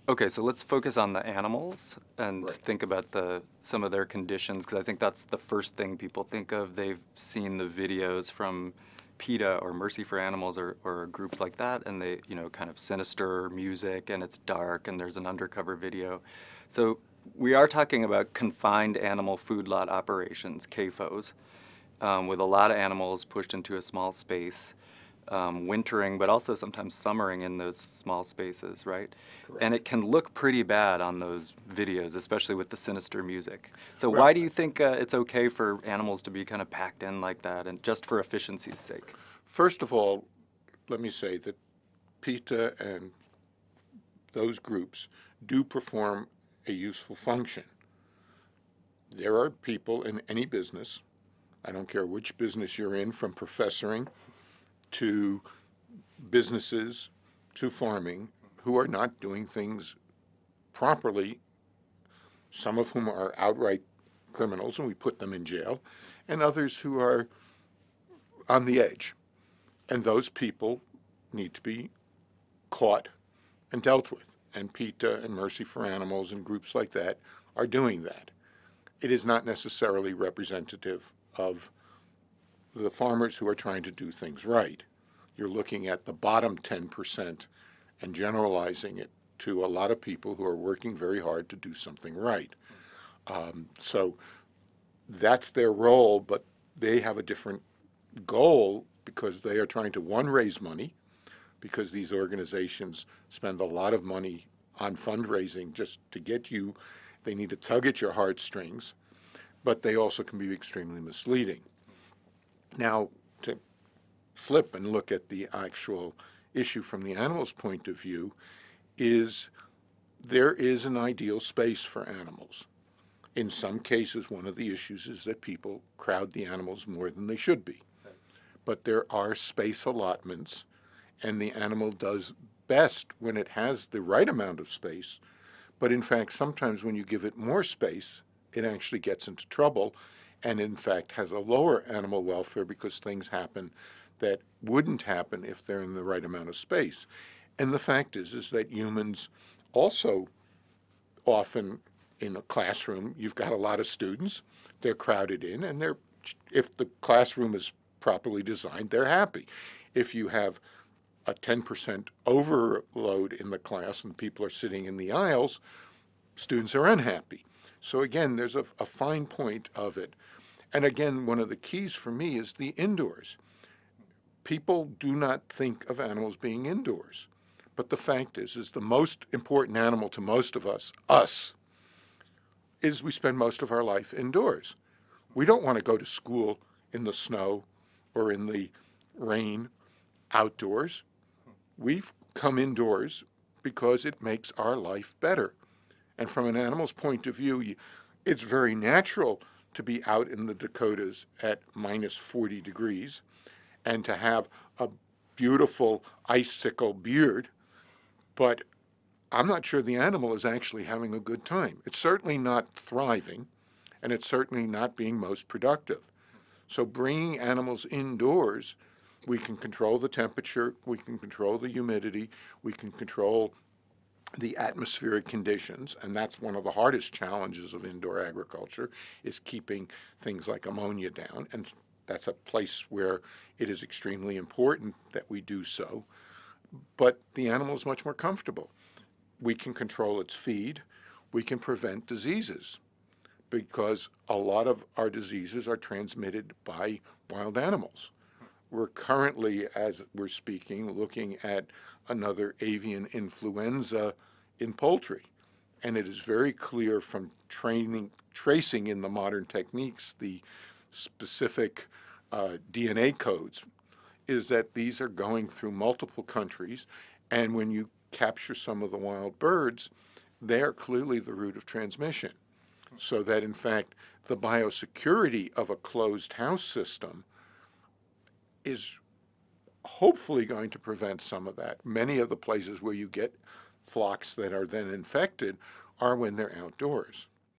Okay, so let's focus on the animals and Right. think about some of their conditions, because I think that's the first thing people think of. They've seen the videos from PETA or Mercy for Animals or groups like that, and they, kind of sinister music, and it's dark, and there's an undercover video. So we are talking about confined animal food lot operations, CAFOs, with a lot of animals pushed into a small space, wintering, but also sometimes summering in those small spaces, right? Correct. And it can look pretty bad on those videos, especially with the sinister music. So why Well, do you think it's okay for animals to be kind of packed in like that, and just for efficiency's sake? first of all, let me say that PETA and those groups do perform a useful function. There are people in any business, I don't care which business you're in, from professoring to businesses to farming, who are not doing things properly, some of whom are outright criminals and we put them in jail, and others who are on the edge. And those people need to be caught and dealt with. And PETA and Mercy for Animals and groups like that are doing that. It is not necessarily representative of the farmers who are trying to do things right. You're looking at the bottom 10% and generalizing it to a lot of people who are working very hard to do something right. So that's their role, but they have a different goal because they are trying to, one, raise money, because these organizations spend a lot of money on fundraising just to get you. They need to tug at your heartstrings, but they also can be extremely misleading. Now, to flip and look at the actual issue from the animal's point of view, is there is an ideal space for animals. In some cases, one of the issues is that people crowd the animals more than they should be. But there are space allotments, and the animal does best when it has the right amount of space. But in fact, sometimes when you give it more space, it actually gets into trouble and in fact has a lower animal welfare because things happen that wouldn't happen if they're in the right amount of space. And the fact is that humans also often, in a classroom, you've got a lot of students, they're crowded in, and if the classroom is properly designed, they're happy. If you have a 10% overload in the class and people are sitting in the aisles, students are unhappy. So again, there's a fine point of it. And again, one of the keys for me is the indoors. People do not think of animals being indoors. But the fact is the most important animal to most of us, is we spend most of our life indoors. We don't want to go to school in the snow or in the rain outdoors. We've come indoors because it makes our life better. And from an animal's point of view, it's very natural to be out in the Dakotas at minus 40 degrees and to have a beautiful icicle beard, but I'm not sure the animal is actually having a good time. It's certainly not thriving, and it's certainly not being most productive. So bringing animals indoors, we can control the temperature, we can control the humidity, we can control the atmospheric conditions, and that's one of the hardest challenges of indoor agriculture, is keeping things like ammonia down, and that's a place where it is extremely important that we do so. But the animal is much more comfortable. We can control its feed, we can prevent diseases, because a lot of our diseases are transmitted by wild animals. We're currently, as we're speaking, looking at another avian influenza in poultry. And it is very clear from tracing in the modern techniques the specific DNA codes, is that these are going through multiple countries. And when you capture some of the wild birds, they are clearly the route of transmission. So that, in fact, the biosecurity of a closed house system is hopefully going to prevent some of that. Many of the places where you get flocks that are then infected are when they're outdoors.